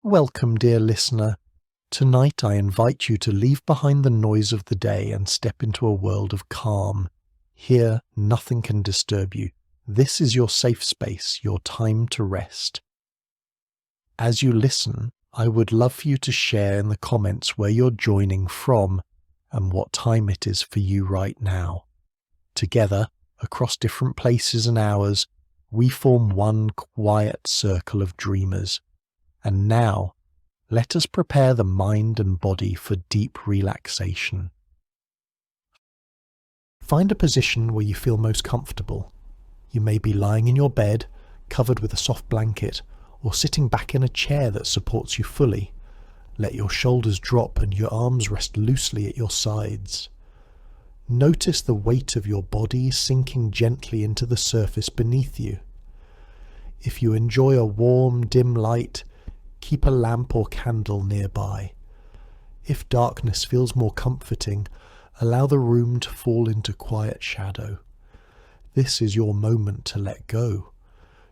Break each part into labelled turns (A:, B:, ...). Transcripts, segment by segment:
A: Welcome, dear listener. Tonight I invite you to leave behind the noise of the day and step into a world of calm. Here, nothing can disturb you. This is your safe space, your time to rest. As you listen, I would love for you to share in the comments where you're joining from and what time it is for you right now. Together, across different places and hours, we form one quiet circle of dreamers. And now, let us prepare the mind and body for deep relaxation. Find a position where you feel most comfortable. You may be lying in your bed, covered with a soft blanket, or sitting back in a chair that supports you fully. Let your shoulders drop and your arms rest loosely at your sides. Notice the weight of your body sinking gently into the surface beneath you. If you enjoy a warm, dim light, keep a lamp or candle nearby. If darkness feels more comforting, allow the room to fall into quiet shadow. This is your moment to let go.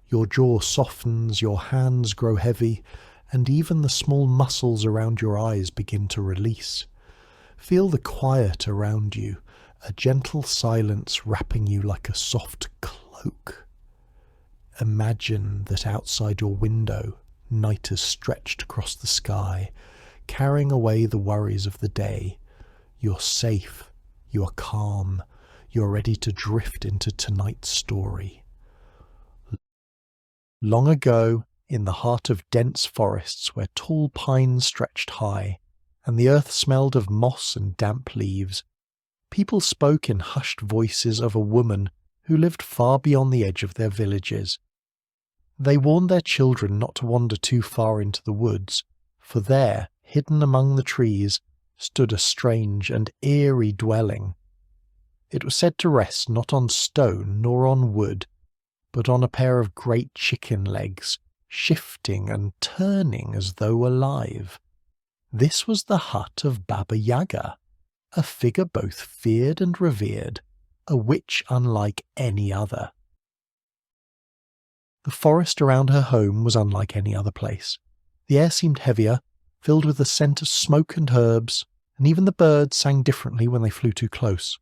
A: Your jaw softens, your hands grow heavy, and even the small muscles around your eyes begin to release. Feel the quiet around you, a gentle silence wrapping you like a soft cloak. Imagine that outside your window, night has stretched across the sky, carrying away the worries of the day. You're safe, you're calm, you're ready to drift into tonight's story. Long ago, in the heart of dense forests where tall pines stretched high, and the earth smelled of moss and damp leaves, people spoke in hushed voices of a woman who lived far beyond the edge of their villages. They warned their children not to wander too far into the woods, for there, hidden among the trees, stood a strange and eerie dwelling. It was said to rest not on stone nor on wood, but on a pair of great chicken legs, shifting and turning as though alive. This was the hut of Baba Yaga, a figure both feared and revered, a witch unlike any other. The forest around her home was unlike any other place. The air seemed heavier, filled with the scent of smoke and herbs, and even the birds sang differently when they flew too close.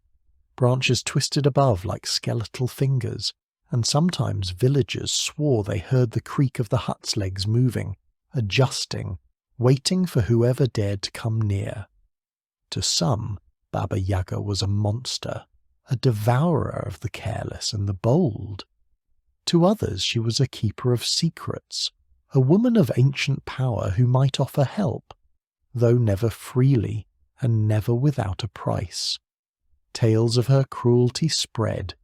A: Branches twisted above like skeletal fingers, and sometimes villagers swore they heard the creak of the hut's legs moving, adjusting, waiting for whoever dared to come near. To some, Baba Yaga was a monster, a devourer of the careless and the bold. To others she was a keeper of secrets, a woman of ancient power who might offer help, though never freely and never without a price. Tales of her cruelty spread,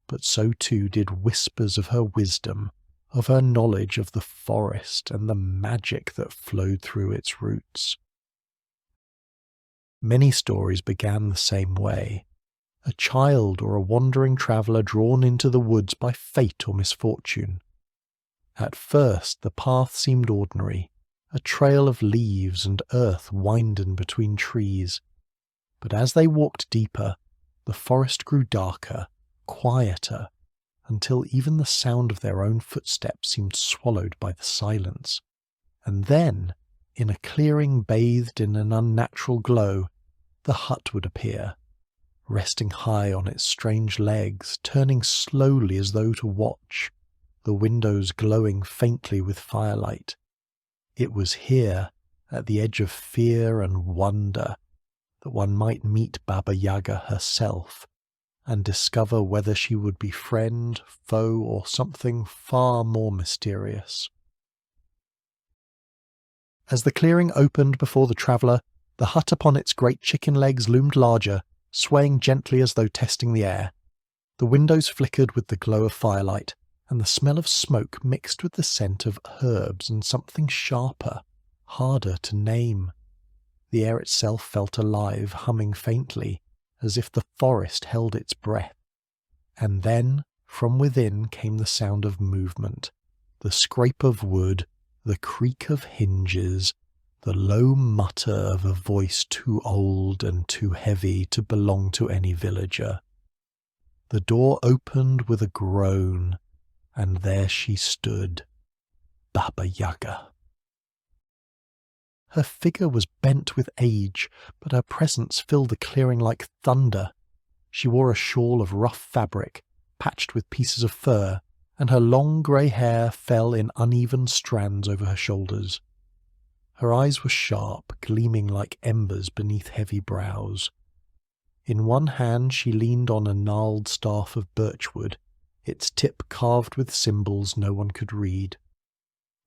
A: but so too did whispers of her wisdom, of her knowledge of the forest and the magic that flowed through its roots. Many stories began the same way. A child or a wandering traveller drawn into the woods by fate or misfortune. At first the path seemed ordinary, a trail of leaves and earth winding between trees. But as they walked deeper, the forest grew darker, quieter, until even the sound of their own footsteps seemed swallowed by the silence. And then, in a clearing bathed in an unnatural glow, the hut would appear, resting high on its strange legs, turning slowly as though to watch, the windows glowing faintly with firelight. It was here, at the edge of fear and wonder, that one might meet Baba Yaga herself, and discover whether she would be friend, foe, or something far more mysterious. As the clearing opened before the traveller, the hut upon its great chicken legs loomed larger, swaying gently as though testing the air. The windows flickered with the glow of firelight, and the smell of smoke mixed with the scent of herbs and something sharper, harder to name. The air itself felt alive, humming faintly, as if the forest held its breath. And then, from within came the sound of movement, the scrape of wood, the creak of hinges, the low mutter of a voice too old and too heavy to belong to any villager. The door opened with a groan, and there she stood, Baba Yaga. Her figure was bent with age, but her presence filled the clearing like thunder. She wore a shawl of rough fabric, patched with pieces of fur, and her long grey hair fell in uneven strands over her shoulders. Her eyes were sharp, gleaming like embers beneath heavy brows. In one hand she leaned on a gnarled staff of birchwood, its tip carved with symbols no one could read.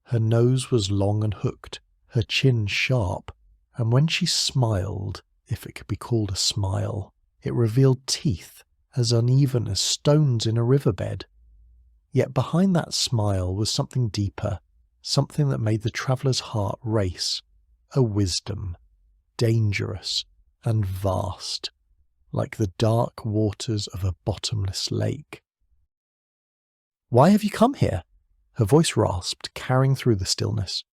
A: Her nose was long and hooked, her chin sharp, and when she smiled, if it could be called a smile, it revealed teeth as uneven as stones in a riverbed. Yet behind that smile was something deeper, something that made the traveller's heart race, a wisdom, dangerous and vast, like the dark waters of a bottomless lake. "Why have you come here?" Her voice rasped, carrying through the stillness.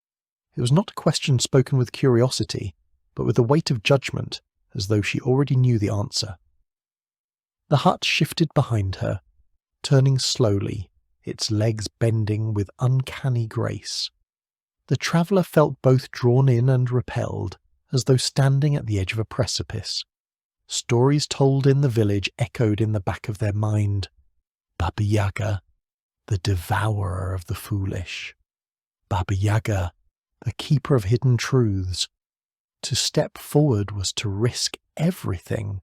A: It was not a question spoken with curiosity, but with the weight of judgment, as though she already knew the answer. The hut shifted behind her, turning slowly, its legs bending with uncanny grace. The traveller felt both drawn in and repelled, as though standing at the edge of a precipice. Stories told in the village echoed in the back of their mind. Baba Yaga, the devourer of the foolish. Baba Yaga, the keeper of hidden truths. To step forward was to risk everything,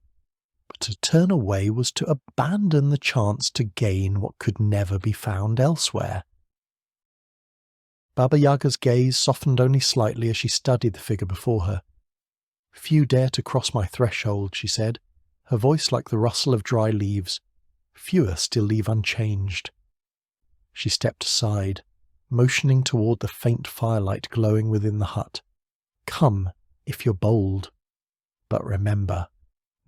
A: but to turn away was to abandon the chance to gain what could never be found elsewhere. Baba Yaga's gaze softened only slightly as she studied the figure before her. "Few dare to cross my threshold," she said, her voice like the rustle of dry leaves. "Fewer still leave unchanged." She stepped aside, motioning toward the faint firelight glowing within the hut. "Come, if you're bold. But remember,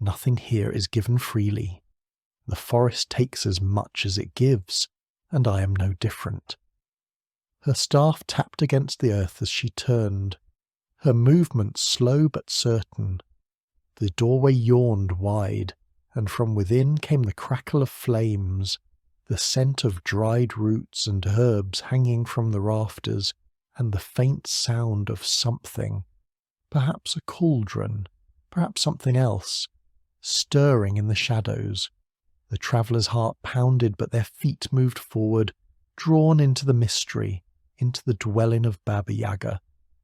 A: nothing here is given freely. The forest takes as much as it gives, and I am no different." Her staff tapped against the earth as she turned, her movements slow but certain. The doorway yawned wide, and from within came the crackle of flames, the scent of dried roots and herbs hanging from the rafters, and the faint sound of something, perhaps a cauldron, perhaps something else, stirring in the shadows. The traveller's heart pounded, but their feet moved forward, drawn into the mystery, into the dwelling of Baba Yaga,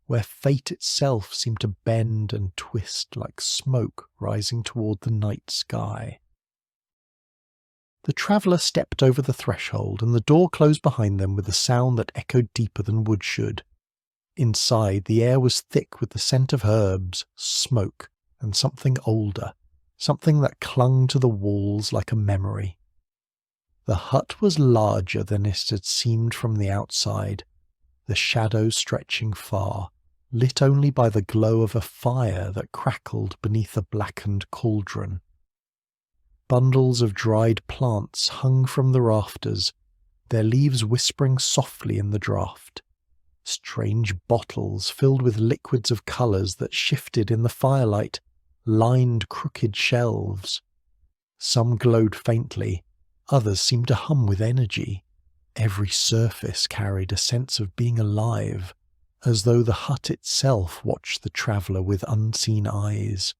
A: where fate itself seemed to bend and twist like smoke rising toward the night sky. The traveller stepped over the threshold, and the door closed behind them with a sound that echoed deeper than wood should. Inside, the air was thick with the scent of herbs, smoke, and something older, something that clung to the walls like a memory. The hut was larger than it had seemed from the outside, the shadows stretching far, lit only by the glow of a fire that crackled beneath a blackened cauldron. Bundles of dried plants hung from the rafters, their leaves whispering softly in the draught. Strange bottles filled with liquids of colours that shifted in the firelight lined crooked shelves. Some glowed faintly, others seemed to hum with energy. Every surface carried a sense of being alive, as though the hut itself watched the traveller with unseen eyes.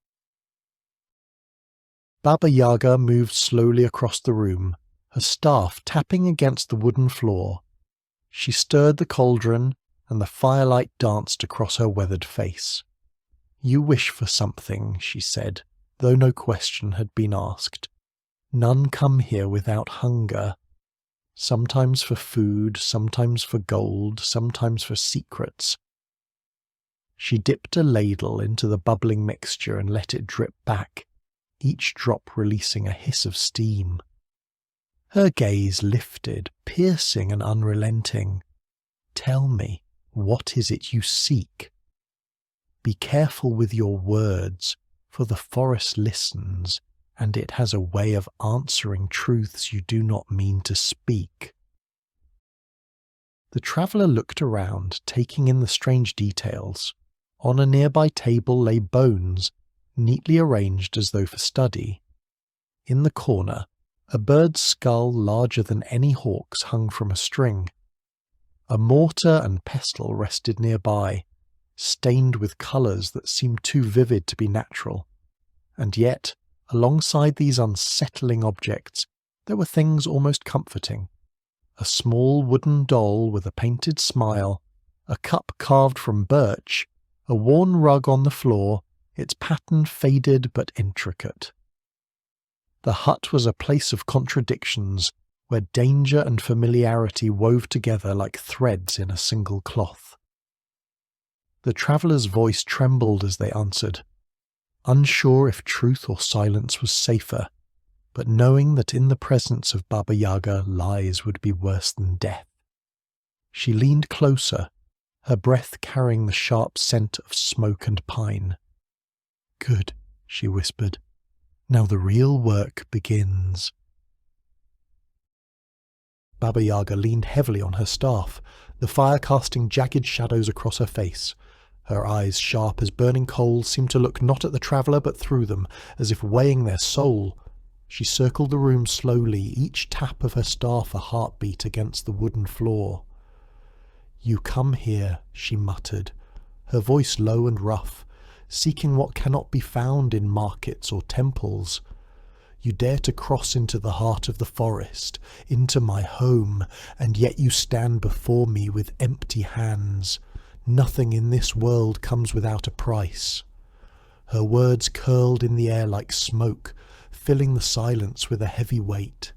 A: Baba Yaga moved slowly across the room, her staff tapping against the wooden floor. She stirred the cauldron, and the firelight danced across her weathered face. "You wish for something," she said, though no question had been asked. "None come here without hunger. Sometimes for food, sometimes for gold, sometimes for secrets." She dipped a ladle into the bubbling mixture and let it drip back, each drop releasing a hiss of steam. Her gaze lifted, piercing and unrelenting. "Tell me, what is it you seek? Be careful with your words, for the forest listens, and it has a way of answering truths you do not mean to speak." The traveller looked around, taking in the strange details. On a nearby table lay bones, neatly arranged as though for study. In the corner, a bird's skull larger than any hawk's hung from a string. A mortar and pestle rested nearby, stained with colours that seemed too vivid to be natural. And yet, alongside these unsettling objects, there were things almost comforting. A small wooden doll with a painted smile, a cup carved from birch, a worn rug on the floor, its pattern faded but intricate. The hut was a place of contradictions, where danger and familiarity wove together like threads in a single cloth. The traveller's voice trembled as they answered, unsure if truth or silence was safer, but knowing that in the presence of Baba Yaga lies would be worse than death. She leaned closer, her breath carrying the sharp scent of smoke and pine. "Good," she whispered. "Now the real work begins." Baba Yaga leaned heavily on her staff, the fire casting jagged shadows across her face. Her eyes, sharp as burning coals, seemed to look not at the traveller but through them, as if weighing their soul. She circled the room slowly, each tap of her staff a heartbeat against the wooden floor. "You come here," she muttered, her voice low and rough, "seeking what cannot be found in markets or temples. You dare to cross into the heart of the forest, into my home, and yet you stand before me with empty hands. Nothing in this world comes without a price." Her words curled in the air like smoke, filling the silence with a heavy weight.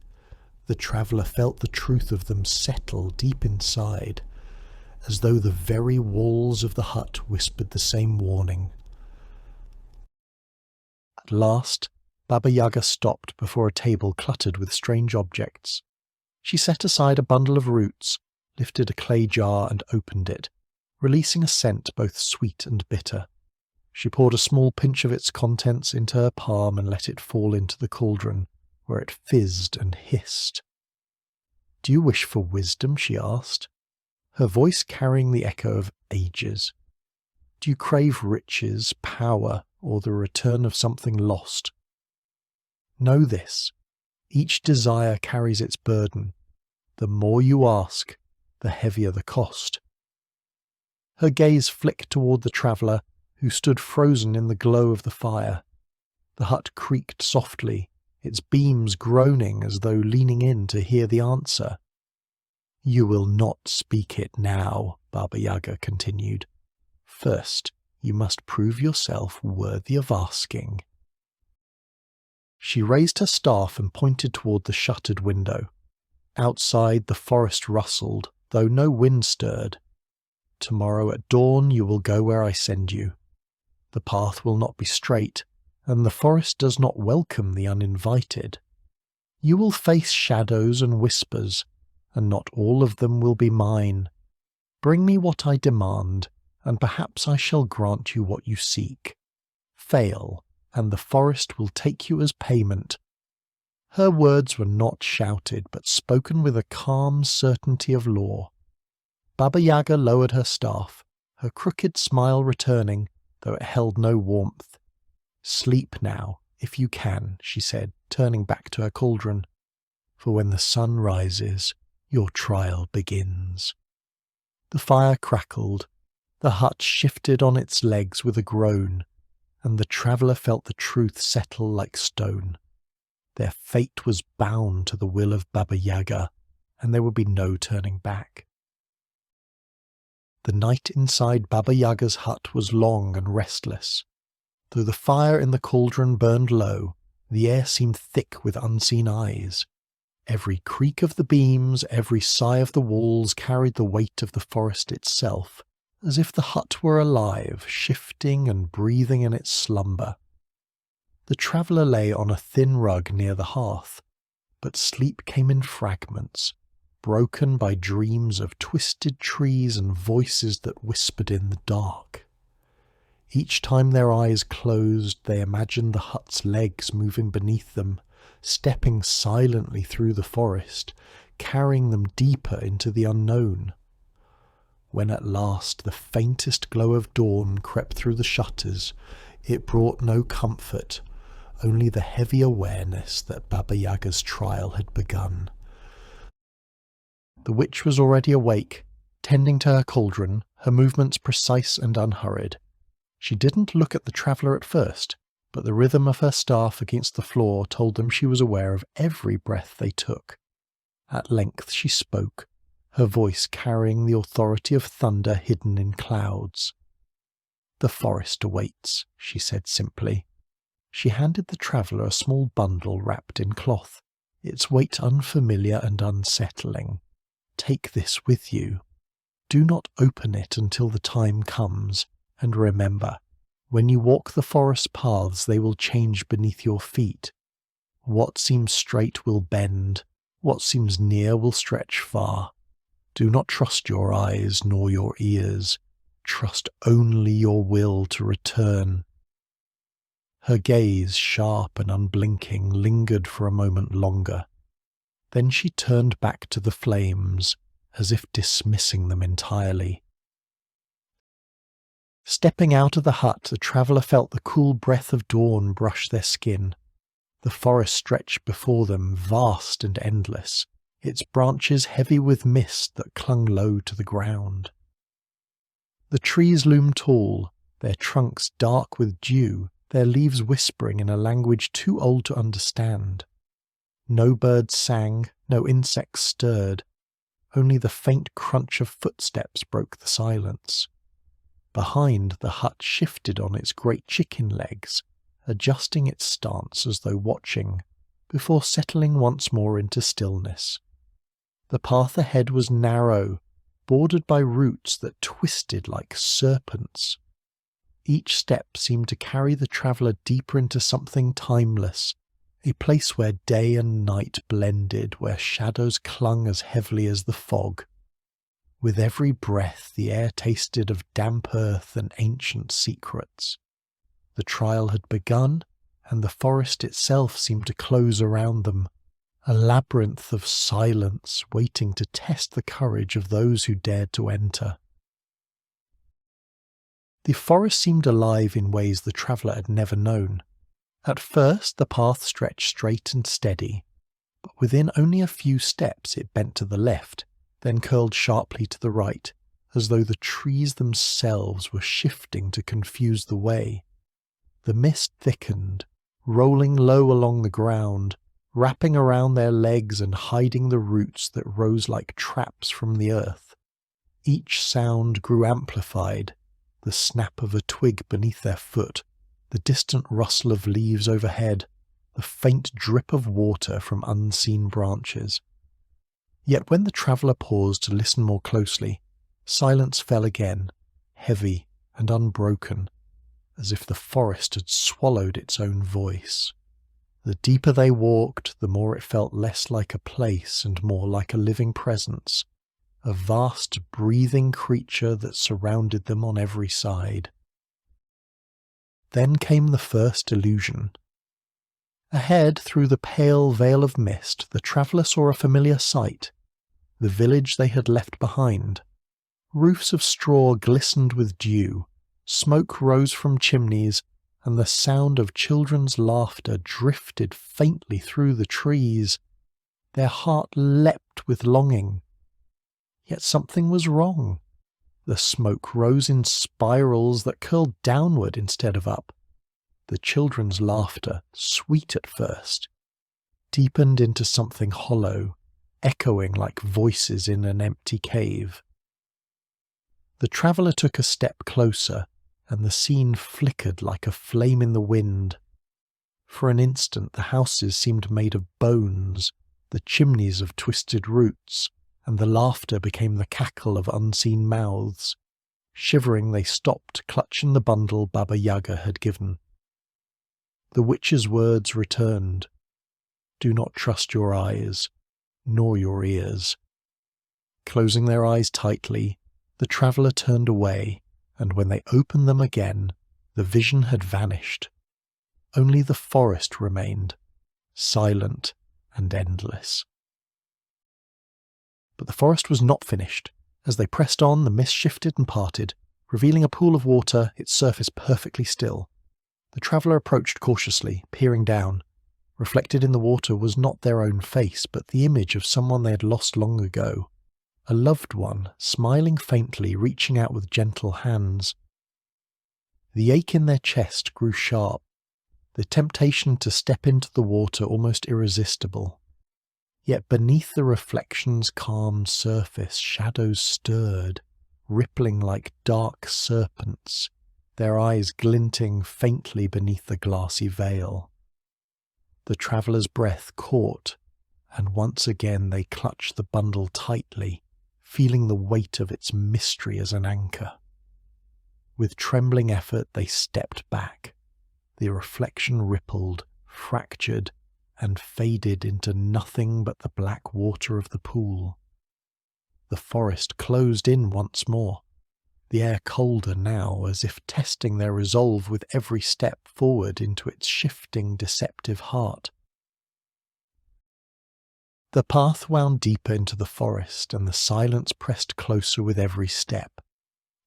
A: The traveller felt the truth of them settle deep inside, as though the very walls of the hut whispered the same warning. At last, Baba Yaga stopped before a table cluttered with strange objects. She set aside a bundle of roots, lifted a clay jar and opened it, releasing a scent both sweet and bitter. She poured a small pinch of its contents into her palm and let it fall into the cauldron, where it fizzed and hissed. "Do you wish for wisdom?" she asked, her voice carrying the echo of ages. "Do you crave riches, power, or the return of something lost? Know this, each desire carries its burden. The more you ask, the heavier the cost." Her gaze flicked toward the traveller, who stood frozen in the glow of the fire. The hut creaked softly, its beams groaning as though leaning in to hear the answer. "You will not speak it now," Baba Yaga continued. "First, you must prove yourself worthy of asking." She raised her staff and pointed toward the shuttered window. Outside, the forest rustled, though no wind stirred. "Tomorrow at dawn you will go where I send you. The path will not be straight, and the forest does not welcome the uninvited. You will face shadows and whispers, and not all of them will be mine. Bring me what I demand, and perhaps I shall grant you what you seek. Fail, and the forest will take you as payment." Her words were not shouted, but spoken with a calm certainty of law. Baba Yaga lowered her staff, her crooked smile returning, though it held no warmth. "Sleep now, if you can," she said, turning back to her cauldron. "For when the sun rises, your trial begins." The fire crackled, the hut shifted on its legs with a groan, and the traveller felt the truth settle like stone. Their fate was bound to the will of Baba Yaga, and there would be no turning back. The night inside Baba Yaga's hut was long and restless. Though the fire in the cauldron burned low, the air seemed thick with unseen eyes. Every creak of the beams, every sigh of the walls carried the weight of the forest itself, as if the hut were alive, shifting and breathing in its slumber. The traveller lay on a thin rug near the hearth, but sleep came in fragments, broken by dreams of twisted trees and voices that whispered in the dark. Each time their eyes closed, they imagined the hut's legs moving beneath them, stepping silently through the forest, carrying them deeper into the unknown. When at last the faintest glow of dawn crept through the shutters, it brought no comfort, only the heavy awareness that Baba Yaga's trial had begun. The witch was already awake, Tending to her cauldron, her movements precise and unhurried. She didn't look at the traveller at first, but the rhythm of her staff against the floor told them she was aware of every breath they took. At length she spoke, her voice carrying the authority of thunder hidden in clouds. "The forest awaits," she said simply. She handed the traveller a small bundle wrapped in cloth, its weight unfamiliar and unsettling. "Take this with you. Do not open it until the time comes, and remember, when you walk the forest paths they will change beneath your feet. What seems straight will bend, what seems near will stretch far. Do not trust your eyes nor your ears. Trust only your will to return." Her gaze, sharp and unblinking, lingered for a moment longer. Then she turned back to the flames, as if dismissing them entirely. Stepping out of the hut, the traveller felt the cool breath of dawn brush their skin. The forest stretched before them, vast and endless, its branches heavy with mist that clung low to the ground. The trees loomed tall, their trunks dark with dew, their leaves whispering in a language too old to understand. No birds sang, no insects stirred. Only the faint crunch of footsteps broke the silence. Behind, the hut shifted on its great chicken legs, adjusting its stance as though watching, before settling once more into stillness. The path ahead was narrow, bordered by roots that twisted like serpents. Each step seemed to carry the traveller deeper into something timeless, a place where day and night blended, where shadows clung as heavily as the fog. With every breath the air tasted of damp earth and ancient secrets. The trial had begun, and the forest itself seemed to close around them, a labyrinth of silence waiting to test the courage of those who dared to enter. The forest seemed alive in ways the traveller had never known. At first the path stretched straight and steady, but within only a few steps it bent to the left, then curled sharply to the right, as though the trees themselves were shifting to confuse the way. The mist thickened, rolling low along the ground, wrapping around their legs and hiding the roots that rose like traps from the earth. Each sound grew amplified, the snap of a twig beneath their foot, the distant rustle of leaves overhead, the faint drip of water from unseen branches. Yet when the traveller paused to listen more closely, silence fell again, heavy and unbroken, as if the forest had swallowed its own voice. The deeper they walked, the more it felt less like a place and more like a living presence, a vast breathing creature that surrounded them on every side. Then came the first illusion. Ahead, through the pale veil of mist, the traveller saw a familiar sight, the village they had left behind. Roofs of straw glistened with dew, smoke rose from chimneys, and the sound of children's laughter drifted faintly through the trees. Their heart leapt with longing. Yet something was wrong. The smoke rose in spirals that curled downward instead of up. The children's laughter, sweet at first, deepened into something hollow, echoing like voices in an empty cave. The traveller took a step closer, and the scene flickered like a flame in the wind. For an instant the houses seemed made of bones, the chimneys of twisted roots, and the laughter became the cackle of unseen mouths. Shivering they stopped, clutching the bundle Baba Yaga had given. The witch's words returned. Do not trust your eyes, nor your ears. Closing their eyes tightly, the traveller turned away, and when they opened them again, the vision had vanished. Only the forest remained, silent and endless. But the forest was not finished. As they pressed on, the mist shifted and parted, revealing a pool of water, its surface perfectly still. The traveller approached cautiously, peering down. Reflected in the water was not their own face, but the image of someone they had lost long ago. a loved one, smiling faintly, reaching out with gentle hands. The ache in their chest grew sharp, the temptation to step into the water almost irresistible. Yet beneath the reflection's calm surface, shadows stirred, rippling like dark serpents, their eyes glinting faintly beneath the glassy veil. The traveller's breath caught, and once again they clutched the bundle tightly, feeling the weight of its mystery as an anchor. With trembling effort they stepped back. The reflection rippled, fractured, and faded into nothing but the black water of the pool. The forest closed in once more, the air colder now, as if testing their resolve with every step forward into its shifting, deceptive heart. The path wound deeper into the forest, and the silence pressed closer with every step.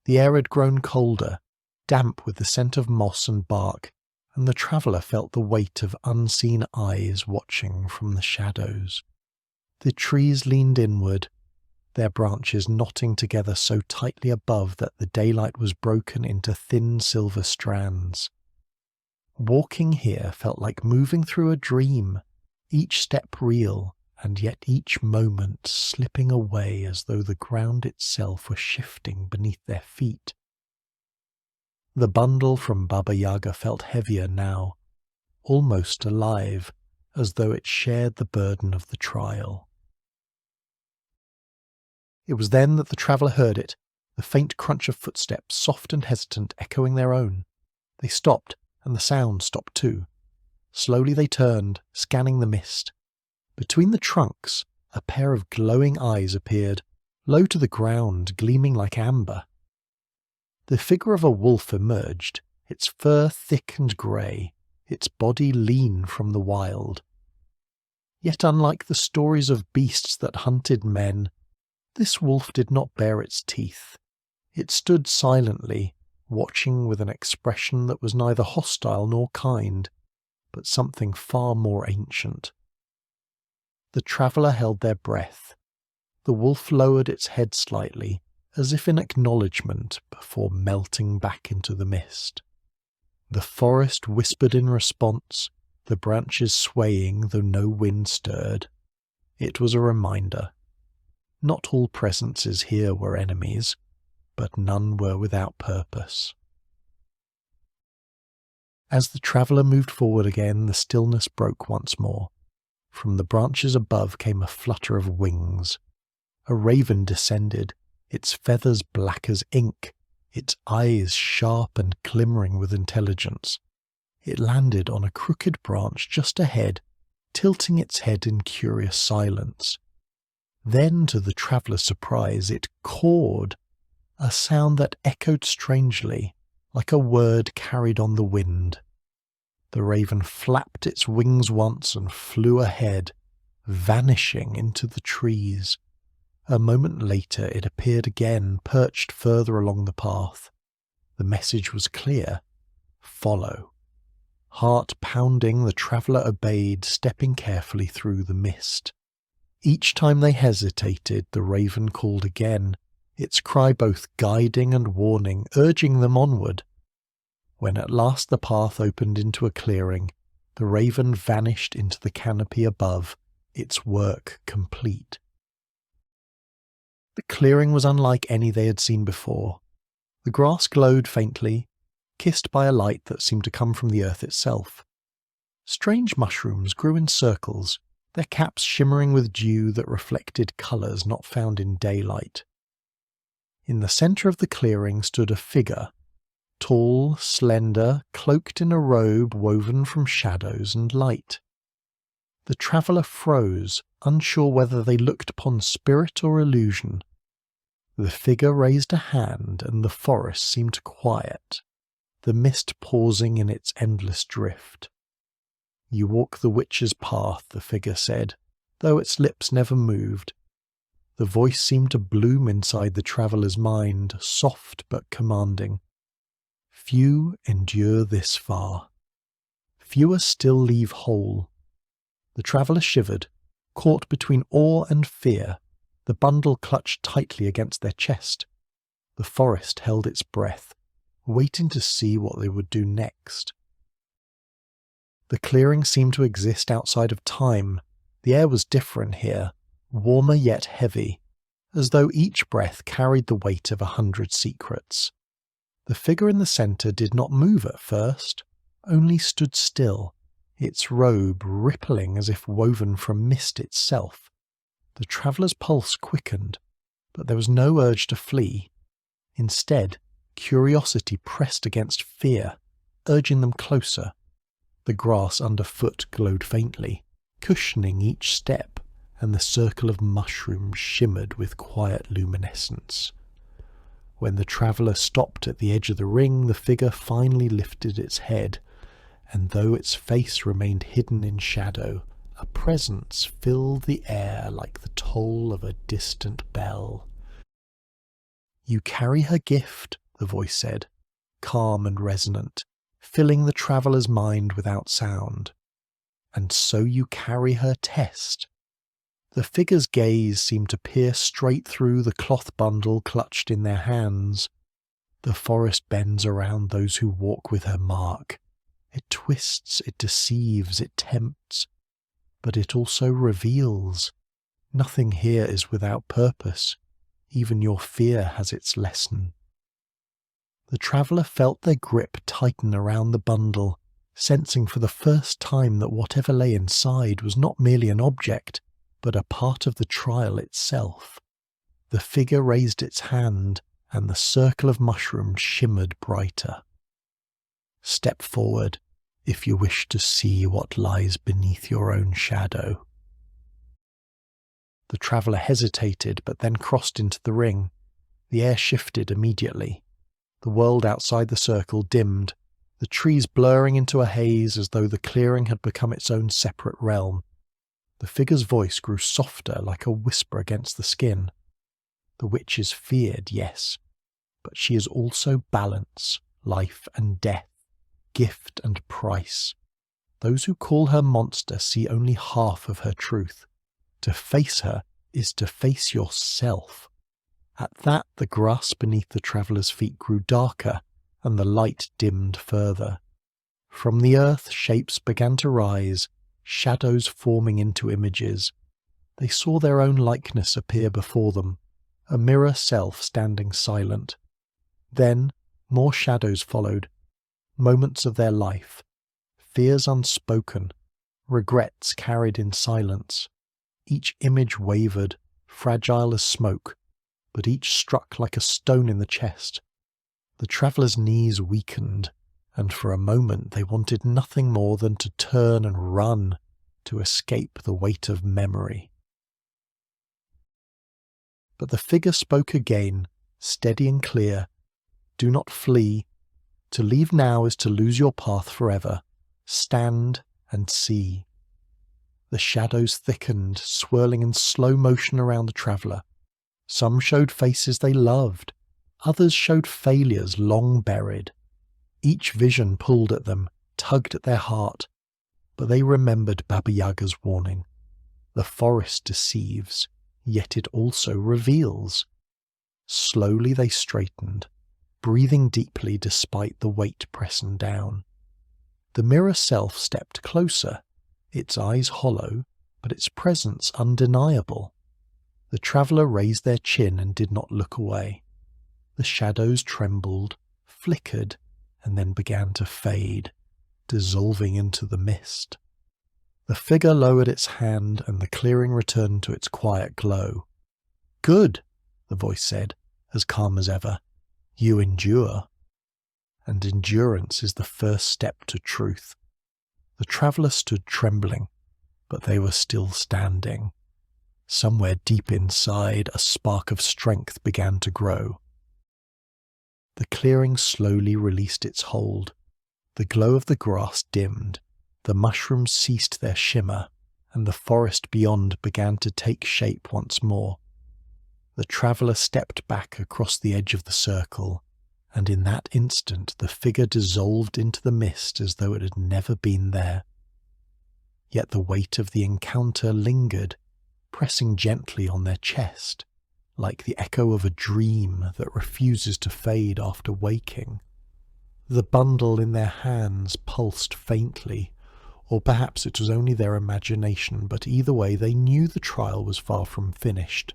A: The air had grown colder, damp with the scent of moss and bark, and the traveller felt the weight of unseen eyes watching from the shadows. The trees leaned inward, their branches knotting together so tightly above that the daylight was broken into thin silver strands. Walking here felt like moving through a dream, each step real, and yet each moment slipping away as though the ground itself were shifting beneath their feet. The bundle from Baba Yaga felt heavier now, almost alive, as though it shared the burden of the trial. It was then that the traveller heard it, the faint crunch of footsteps, soft and hesitant, echoing their own. They stopped, and the sound stopped too. Slowly they turned, scanning the mist. Between the trunks, a pair of glowing eyes appeared, low to the ground, gleaming like amber. The figure of a wolf emerged, its fur thick and grey, its body lean from the wild. Yet unlike the stories of beasts that hunted men, this wolf did not bare its teeth. It stood silently, watching with an expression that was neither hostile nor kind, but something far more ancient. The traveller held their breath. The wolf lowered its head slightly, as if in acknowledgement, before melting back into the mist. The forest whispered in response, the branches swaying though no wind stirred. It was a reminder. Not all presences here were enemies, but none were without purpose. As the traveller moved forward again, the stillness broke once more. From the branches above came a flutter of wings. A raven descended, its feathers black as ink, its eyes sharp and glimmering with intelligence. It landed on a crooked branch just ahead, tilting its head in curious silence. Then, to the traveller's surprise, it cawed, a sound that echoed strangely, like a word carried on the wind. The raven flapped its wings once and flew ahead, vanishing into the trees. A moment later it appeared again, perched further along the path. The message was clear. Follow. Heart pounding, the traveller obeyed, stepping carefully through the mist. Each time they hesitated, the raven called again, its cry both guiding and warning, urging them onward. When at last the path opened into a clearing, the raven vanished into the canopy above, its work complete. The clearing was unlike any they had seen before. The grass glowed faintly, kissed by a light that seemed to come from the earth itself. Strange mushrooms grew in circles, their caps shimmering with dew that reflected colours not found in daylight. In the centre of the clearing stood a figure, tall, slender, cloaked in a robe woven from shadows and light. The traveller froze, unsure whether they looked upon spirit or illusion. The figure raised a hand, and the forest seemed quiet, the mist pausing in its endless drift. "You walk the witch's path," the figure said, though its lips never moved. The voice seemed to bloom inside the traveller's mind, soft but commanding. "Few endure this far. Fewer still leave whole." The traveller shivered, caught between awe and fear. The bundle clutched tightly against their chest. The forest held its breath, waiting to see what they would do next. The clearing seemed to exist outside of time. The air was different here, warmer yet heavy, as though each breath carried the weight of 100 secrets. The figure in the centre did not move at first, only stood still, its robe rippling as if woven from mist itself. The traveller's pulse quickened, but there was no urge to flee. Instead, curiosity pressed against fear, urging them closer. The grass underfoot glowed faintly, cushioning each step, and the circle of mushrooms shimmered with quiet luminescence. When the traveller stopped at the edge of the ring, the figure finally lifted its head, and though its face remained hidden in shadow, a presence filled the air like the toll of a distant bell. "You carry her gift," the voice said, calm and resonant, filling the traveller's mind without sound. "And so you carry her test." The figure's gaze seemed to pierce straight through the cloth bundle clutched in their hands. The forest bends around those who walk with her mark. It twists, it deceives, it tempts, but it also reveals. Nothing here is without purpose. Even your fear has its lesson. The traveller felt their grip tighten around the bundle, sensing for the first time that whatever lay inside was not merely an object, but a part of the trial itself. The figure raised its hand, and the circle of mushrooms shimmered brighter. "Step forward, if you wish to see what lies beneath your own shadow." The traveller hesitated, but then crossed into the ring. The air shifted immediately. The world outside the circle dimmed, the trees blurring into a haze as though the clearing had become its own separate realm. The figure's voice grew softer, like a whisper against the skin. "The witch is feared, yes, but she is also balance, life and death, gift and price. Those who call her monster see only half of her truth. To face her is to face yourself." At that, the grass beneath the traveller's feet grew darker, and the light dimmed further. From the earth, shapes began to rise, shadows forming into images. They saw their own likeness appear before them, a mirror self standing silent. Then, more shadows followed, moments of their life, fears unspoken, regrets carried in silence. Each image wavered, fragile as smoke, but each struck like a stone in the chest. The traveller's knees weakened, and for a moment they wanted nothing more than to turn and run, to escape the weight of memory. But the figure spoke again, steady and clear. "Do not flee. To leave now is to lose your path forever. Stand and see." The shadows thickened, swirling in slow motion around the traveller. Some showed faces they loved, others showed failures long buried. Each vision pulled at them, tugged at their heart, but they remembered Baba Yaga's warning. The forest deceives, yet it also reveals. Slowly they straightened, breathing deeply despite the weight pressing down. The mirror self stepped closer, its eyes hollow, but its presence undeniable. The traveller raised their chin and did not look away. The shadows trembled, flickered, and then began to fade, dissolving into the mist. The figure lowered its hand, and the clearing returned to its quiet glow. "Good," the voice said, as calm as ever. "You endure. And endurance is the first step to truth." The traveller stood trembling, but they were still standing. Somewhere deep inside, a spark of strength began to grow. The clearing slowly released its hold. The glow of the grass dimmed, the mushrooms ceased their shimmer, and the forest beyond began to take shape once more. The traveller stepped back across the edge of the circle, and in that instant the figure dissolved into the mist as though it had never been there. Yet the weight of the encounter lingered, pressing gently on their chest, like the echo of a dream that refuses to fade after waking. The bundle in their hands pulsed faintly, or perhaps it was only their imagination, but either way they knew the trial was far from finished.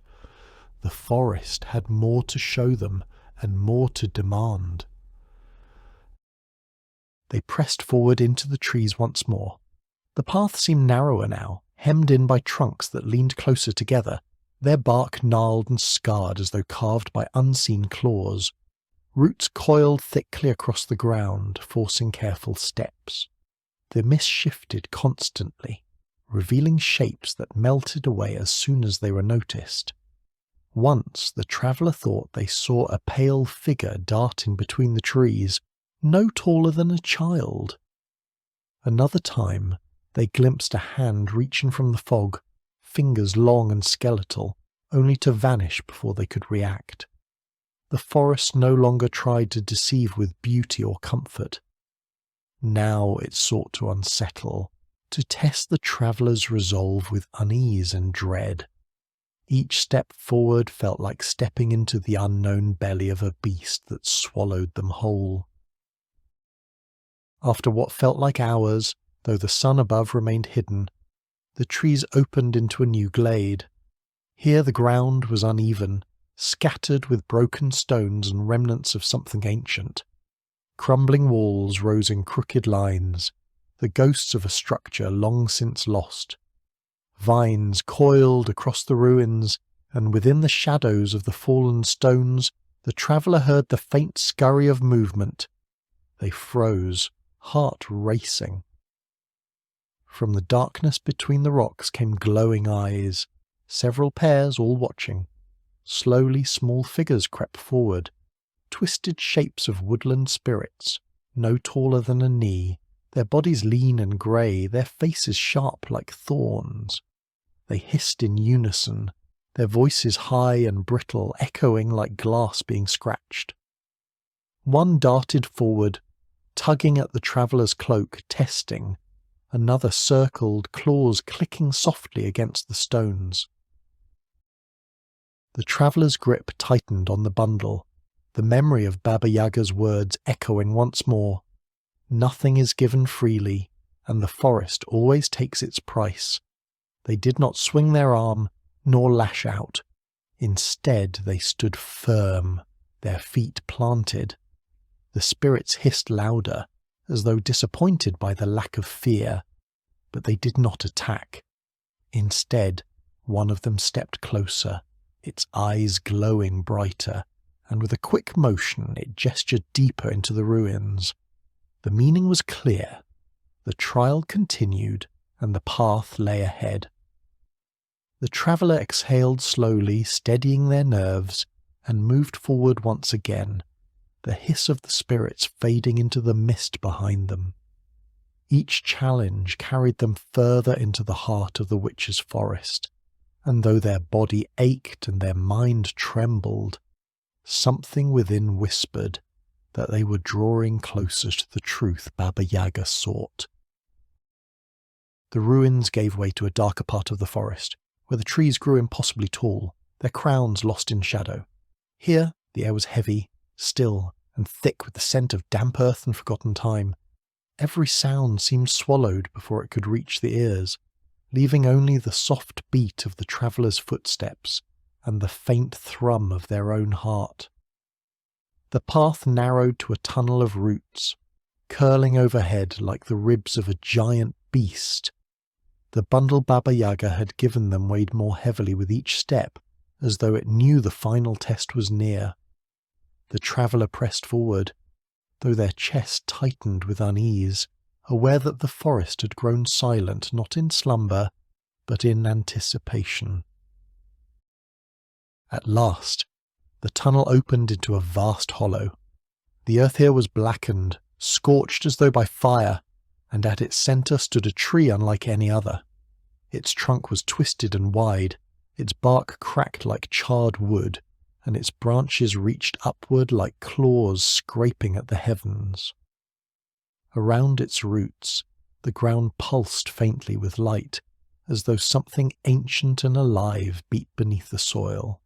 A: The forest had more to show them and more to demand. They pressed forward into the trees once more. The path seemed narrower now, hemmed in by trunks that leaned closer together, their bark gnarled and scarred as though carved by unseen claws. Roots coiled thickly across the ground, forcing careful steps. The mist shifted constantly, revealing shapes that melted away as soon as they were noticed. Once the traveller thought they saw a pale figure darting between the trees, no taller than a child. Another time they glimpsed a hand reaching from the fog, fingers long and skeletal, only to vanish before they could react. The forest no longer tried to deceive with beauty or comfort. Now it sought to unsettle, to test the traveller's resolve with unease and dread. Each step forward felt like stepping into the unknown belly of a beast that swallowed them whole. After what felt like hours, though the sun above remained hidden, the trees opened into a new glade. Here the ground was uneven, scattered with broken stones and remnants of something ancient. Crumbling walls rose in crooked lines, the ghosts of a structure long since lost. Vines coiled across the ruins, and within the shadows of the fallen stones the traveller heard the faint scurry of movement. They froze, heart racing. From the darkness between the rocks came glowing eyes, several pairs all watching. Slowly small figures crept forward, twisted shapes of woodland spirits, no taller than a knee, their bodies lean and grey, their faces sharp like thorns. They hissed in unison, their voices high and brittle, echoing like glass being scratched. One darted forward, tugging at the traveller's cloak, testing. Another circled, claws clicking softly against the stones. The traveller's grip tightened on the bundle, the memory of Baba Yaga's words echoing once more. Nothing is given freely, and the forest always takes its price. They did not swing their arm, nor lash out. Instead they stood firm, their feet planted. The spirits hissed louder, as though disappointed by the lack of fear, but they did not attack. Instead, one of them stepped closer, its eyes glowing brighter, and with a quick motion it gestured deeper into the ruins. The meaning was clear. The trial continued, and the path lay ahead. The traveller exhaled slowly, steadying their nerves, and moved forward once again, the hiss of the spirits fading into the mist behind them. Each challenge carried them further into the heart of the witch's forest, and though their body ached and their mind trembled, something within whispered that they were drawing closer to the truth Baba Yaga sought. The ruins gave way to a darker part of the forest, where the trees grew impossibly tall, their crowns lost in shadow. Here the air was heavy, still, and thick with the scent of damp earth and forgotten time. Every sound seemed swallowed before it could reach the ears, leaving only the soft beat of the traveller's footsteps and the faint thrum of their own heart. The path narrowed to a tunnel of roots, curling overhead like the ribs of a giant beast. The bundle Baba Yaga had given them weighed more heavily with each step, as though it knew the final test was near. The traveller pressed forward, though their chest tightened with unease, aware that the forest had grown silent not in slumber, but in anticipation. At last, the tunnel opened into a vast hollow. The earth here was blackened, scorched as though by fire, and at its centre stood a tree unlike any other. Its trunk was twisted and wide, its bark cracked like charred wood, and its branches reached upward like claws scraping at the heavens. Around its roots, the ground pulsed faintly with light, as though something ancient and alive beat beneath the soil.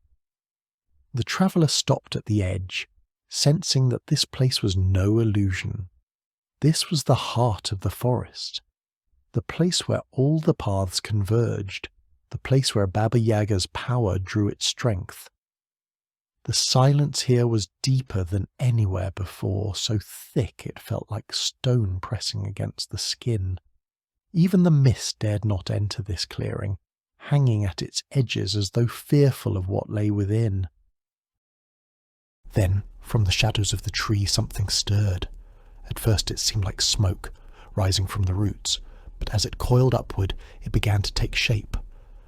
A: The traveller stopped at the edge, sensing that this place was no illusion. This was the heart of the forest, the place where all the paths converged, the place where Baba Yaga's power drew its strength. The silence here was deeper than anywhere before, so thick it felt like stone pressing against the skin. Even the mist dared not enter this clearing, hanging at its edges as though fearful of what lay within. Then, from the shadows of the tree, something stirred. At first it seemed like smoke, rising from the roots, but as it coiled upward, it began to take shape.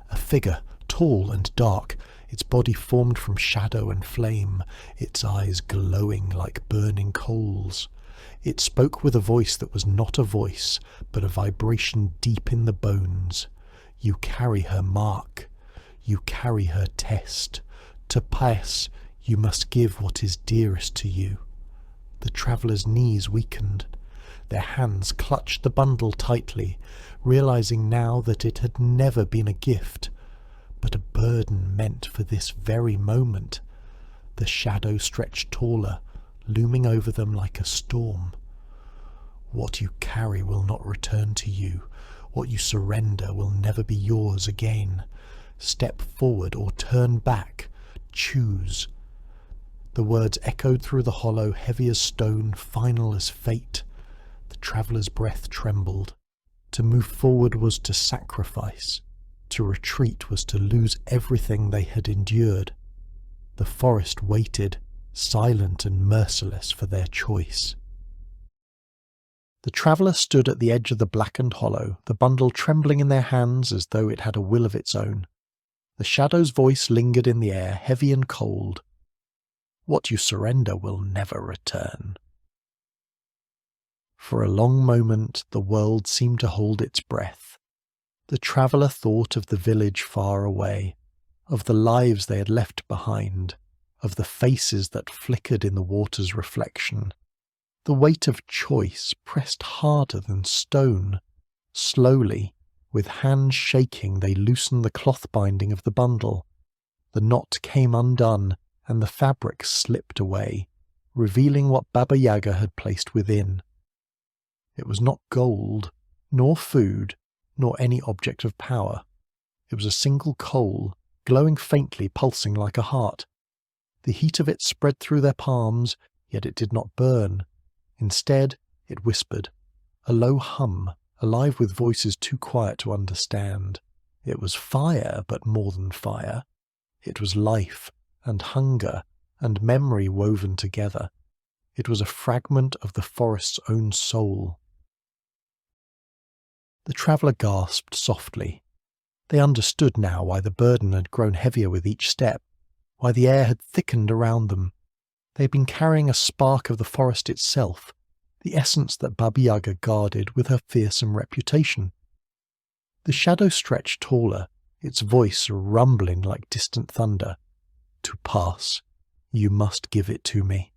A: A figure, tall and dark, its body formed from shadow and flame, its eyes glowing like burning coals. It spoke with a voice that was not a voice, but a vibration deep in the bones. You carry her mark. You carry her test. To pass, you must give what is dearest to you. The traveller's knees weakened. Their hands clutched the bundle tightly, realizing now that it had never been a gift, but a burden meant for this very moment. The shadow stretched taller, looming over them like a storm. What you carry will not return to you. What you surrender will never be yours again. Step forward or turn back. Choose. The words echoed through the hollow, heavy as stone, final as fate. The traveller's breath trembled. To move forward was to sacrifice. To retreat was to lose everything they had endured. The forest waited, silent and merciless, for their choice. The traveller stood at the edge of the blackened hollow, the bundle trembling in their hands as though it had a will of its own. The shadow's voice lingered in the air, heavy and cold. What you surrender will never return. For a long moment the world seemed to hold its breath. The traveller thought of the village far away, of the lives they had left behind, of the faces that flickered in the water's reflection. The weight of choice pressed harder than stone. Slowly, with hands shaking, they loosened the cloth binding of the bundle. The knot came undone, and the fabric slipped away, revealing what Baba Yaga had placed within. It was not gold, nor food, nor any object of power. It was a single coal, glowing faintly, pulsing like a heart. The heat of it spread through their palms, yet it did not burn. Instead, it whispered, a low hum, alive with voices too quiet to understand. It was fire, but more than fire. It was life, and hunger, and memory woven together. It was a fragment of the forest's own soul. The traveller gasped softly. They understood now why the burden had grown heavier with each step, why the air had thickened around them. They had been carrying a spark of the forest itself, the essence that Baba Yaga guarded with her fearsome reputation. The shadow stretched taller, its voice rumbling like distant thunder. To pass, you must give it to me.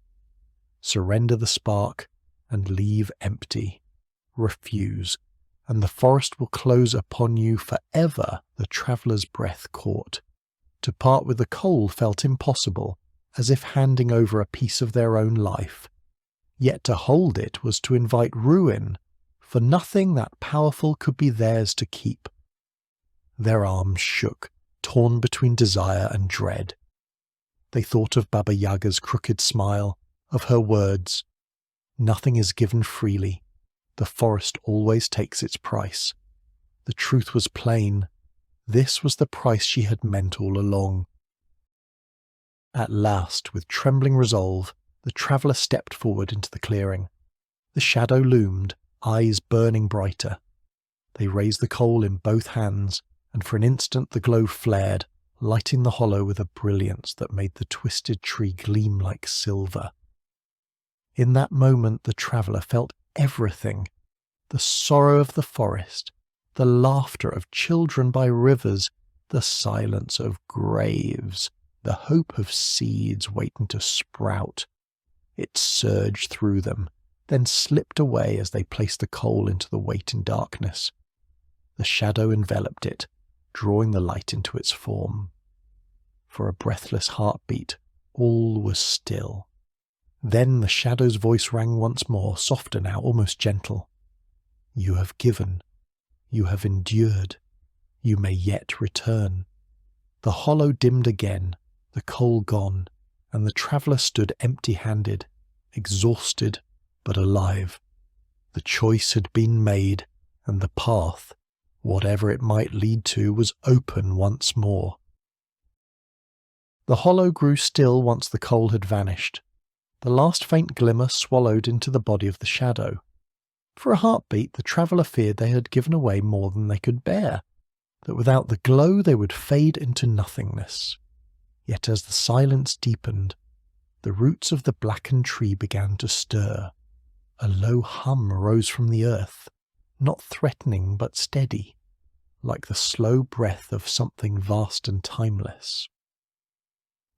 A: Surrender the spark and leave empty. Refuse, and the forest will close upon you forever. The traveller's breath caught. To part with the coal felt impossible, as if handing over a piece of their own life. Yet to hold it was to invite ruin, for nothing that powerful could be theirs to keep. Their arms shook, torn between desire and dread. They thought of Baba Yaga's crooked smile, of her words, "Nothing is given freely. The forest always takes its price." The truth was plain. This was the price she had meant all along. At last, with trembling resolve, the traveller stepped forward into the clearing. The shadow loomed, eyes burning brighter. They raised the coal in both hands, and for an instant the glow flared, lighting the hollow with a brilliance that made the twisted tree gleam like silver. In that moment the traveller felt everything: the sorrow of the forest, the laughter of children by rivers, the silence of graves, the hope of seeds waiting to sprout. It surged through them, then slipped away as they placed the coal into the waiting darkness. The shadow enveloped it, drawing the light into its form. For a breathless heartbeat, all was still. Then the shadow's voice rang once more, softer now, almost gentle. You have given. You have endured. You may yet return. The hollow dimmed again, the coal gone, and the traveller stood empty-handed, exhausted but alive. The choice had been made, and the path, whatever it might lead to, was open once more. The hollow grew still once the coal had vanished. The last faint glimmer swallowed into the body of the shadow. For a heartbeat, the traveller feared they had given away more than they could bear, that without the glow they would fade into nothingness. Yet as the silence deepened, the roots of the blackened tree began to stir. A low hum rose from the earth, not threatening but steady, like the slow breath of something vast and timeless.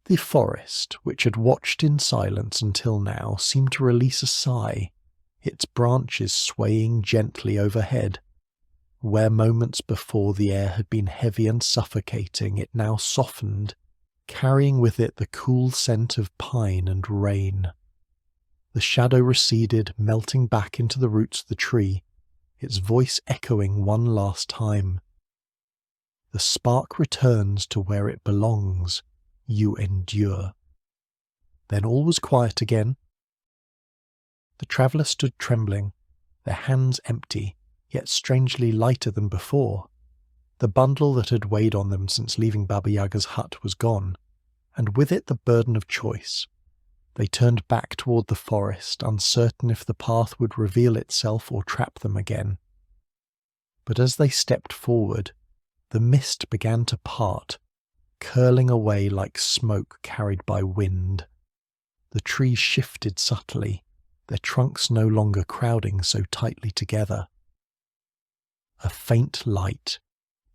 A: The forest, which had watched in silence until now, seemed to release a sigh, its branches swaying gently overhead. Where moments before the air had been heavy and suffocating, it now softened, carrying with it the cool scent of pine and rain. The shadow receded, melting back into the roots of the tree, its voice echoing one last time. The spark returns to where it belongs. You endure. Then all was quiet again. The traveller stood trembling, their hands empty, yet strangely lighter than before. The bundle that had weighed on them since leaving Baba Yaga's hut was gone, and with it the burden of choice. They turned back toward the forest, uncertain if the path would reveal itself or trap them again. But as they stepped forward, the mist began to part, curling away like smoke carried by wind. The trees shifted subtly, their trunks no longer crowding so tightly together. A faint light,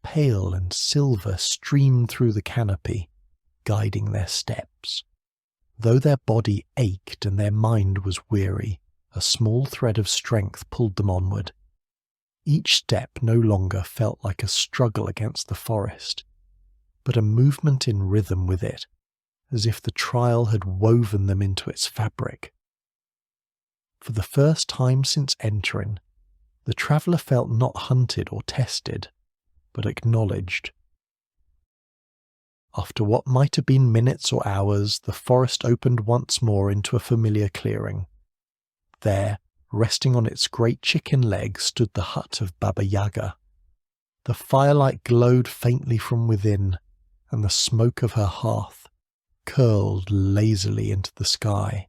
A: pale and silver, streamed through the canopy, guiding their steps. Though their body ached and their mind was weary, a small thread of strength pulled them onward. Each step no longer felt like a struggle against the forest, but a movement in rhythm with it, as if the trial had woven them into its fabric. For the first time since entering, the traveller felt not hunted or tested, but acknowledged. After what might have been minutes or hours, the forest opened once more into a familiar clearing. There, resting on its great chicken leg, stood the hut of Baba Yaga. The firelight glowed faintly from within, and the smoke of her hearth curled lazily into the sky.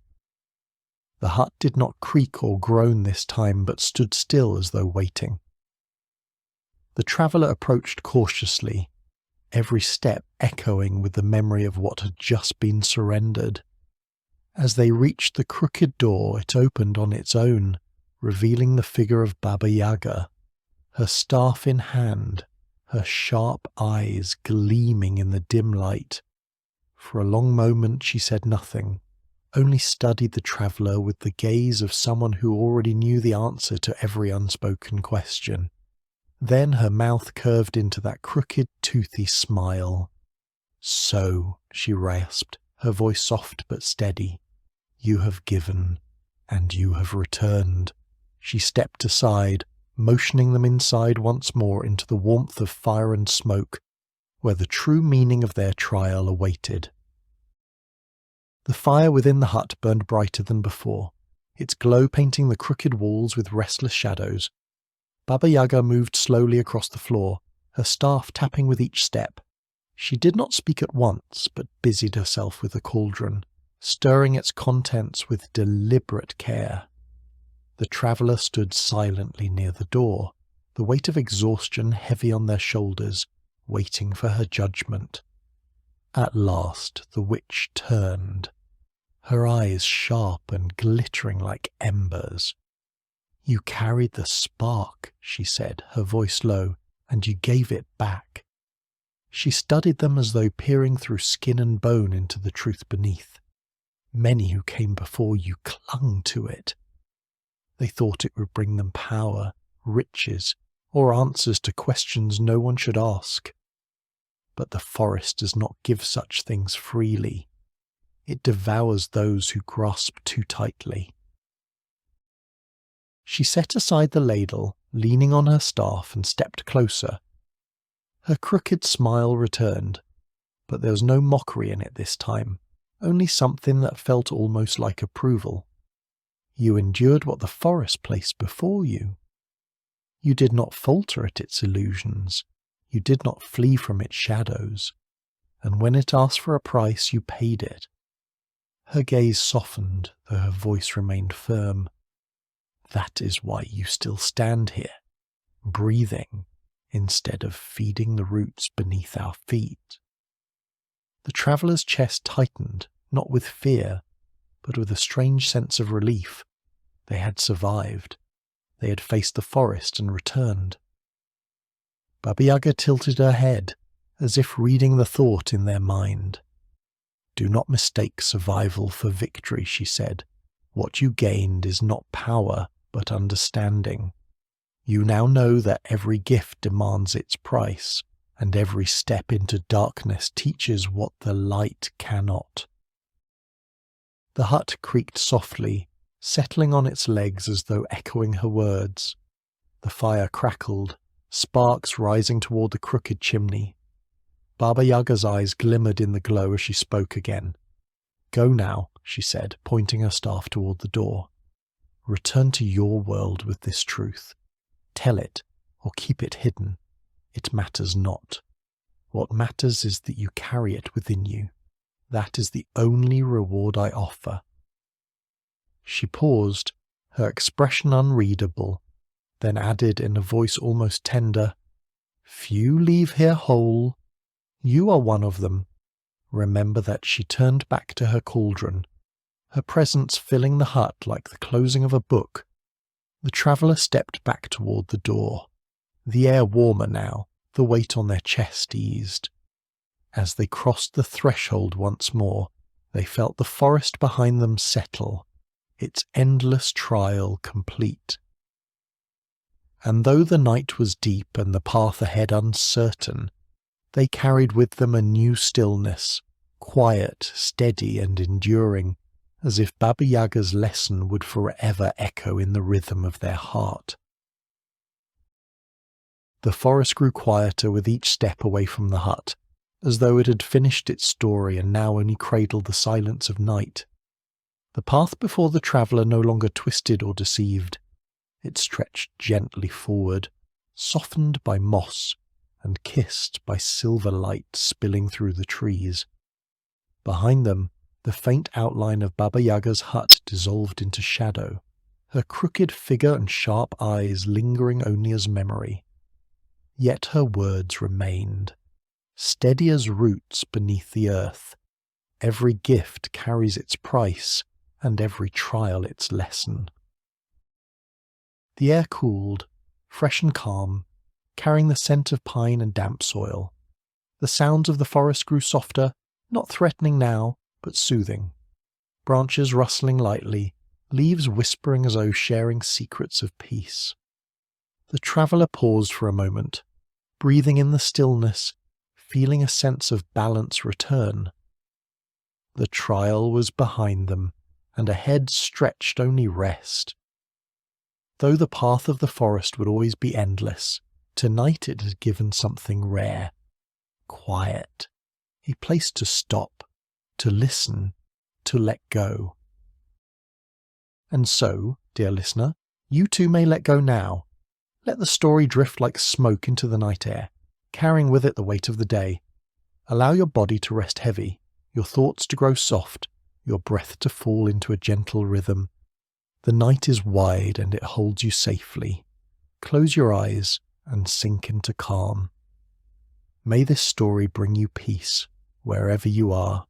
A: The hut did not creak or groan this time, but stood still as though waiting. The traveller approached cautiously, every step echoing with the memory of what had just been surrendered. As they reached the crooked door, it opened on its own, revealing the figure of Baba Yaga, her staff in hand, her sharp eyes gleaming in the dim light. For a long moment she said nothing, only studied the traveller with the gaze of someone who already knew the answer to every unspoken question. Then her mouth curved into that crooked, toothy smile. "So," she rasped, her voice soft but steady, "you have given, and you have returned." She stepped aside, motioning them inside once more into the warmth of fire and smoke, where the true meaning of their trial awaited. The fire within the hut burned brighter than before, its glow painting the crooked walls with restless shadows. Baba Yaga moved slowly across the floor, her staff tapping with each step. She did not speak at once, but busied herself with the cauldron, stirring its contents with deliberate care. The traveller stood silently near the door, the weight of exhaustion heavy on their shoulders, waiting for her judgment. At last the witch turned, her eyes sharp and glittering like embers. "You carried the spark," she said, her voice low, "and you gave it back." She studied them as though peering through skin and bone into the truth beneath. Many who came before you clung to it. They thought it would bring them power, riches, or answers to questions no one should ask. But the forest does not give such things freely. It devours those who grasp too tightly. She set aside the ladle, leaning on her staff, and stepped closer. Her crooked smile returned, but there was no mockery in it this time, only something that felt almost like approval. You endured what the forest placed before you. You did not falter at its illusions. You did not flee from its shadows. And when it asked for a price, you paid it. Her gaze softened, though her voice remained firm. That is why you still stand here, breathing, instead of feeding the roots beneath our feet. The traveller's chest tightened, not with fear, but with a strange sense of relief. They had survived. They had faced the forest and returned. Baba Yaga tilted her head, as if reading the thought in their mind. Do not mistake survival for victory, she said. What you gained is not power, but understanding. You now know that every gift demands its price, and every step into darkness teaches what the light cannot. The hut creaked softly, settling on its legs as though echoing her words. The fire crackled, sparks rising toward the crooked chimney. Baba Yaga's eyes glimmered in the glow as she spoke again. Go now, she said, pointing her staff toward the door. Return to your world with this truth. Tell it, or keep it hidden. It matters not. What matters is that you carry it within you. That is the only reward I offer. She paused, her expression unreadable, then added in a voice almost tender, Few leave here whole. You are one of them. Remember that. She turned back to her cauldron, her presence filling the hut like the closing of a book. The traveller stepped back toward the door, the air warmer now, the weight on their chest eased. As they crossed the threshold once more, they felt the forest behind them settle, its endless trial complete. And though the night was deep and the path ahead uncertain, they carried with them a new stillness, quiet, steady and enduring, as if Baba Yaga's lesson would forever echo in the rhythm of their heart. The forest grew quieter with each step away from the hut, as though it had finished its story and now only cradled the silence of night. The path before the traveller no longer twisted or deceived. It stretched gently forward, softened by moss and kissed by silver light spilling through the trees. Behind them, the faint outline of Baba Yaga's hut dissolved into shadow, her crooked figure and sharp eyes lingering only as memory. Yet her words remained, steady as roots beneath the earth. Every gift carries its price, and every trial its lesson. The air cooled, fresh and calm, carrying the scent of pine and damp soil. The sounds of the forest grew softer, not threatening now, but soothing. Branches rustling lightly, leaves whispering as though sharing secrets of peace. The traveller paused for a moment, breathing in the stillness, feeling a sense of balance return. The trial was behind them, and ahead stretched only rest. Though the path of the forest would always be endless, tonight it had given something rare. Quiet. A place to stop, to listen, to let go. And so, dear listener, you too may let go now. Let the story drift like smoke into the night air, carrying with it the weight of the day. Allow your body to rest heavy, your thoughts to grow soft, your breath to fall into a gentle rhythm. The night is wide and it holds you safely. Close your eyes and sink into calm. May this story bring you peace wherever you are.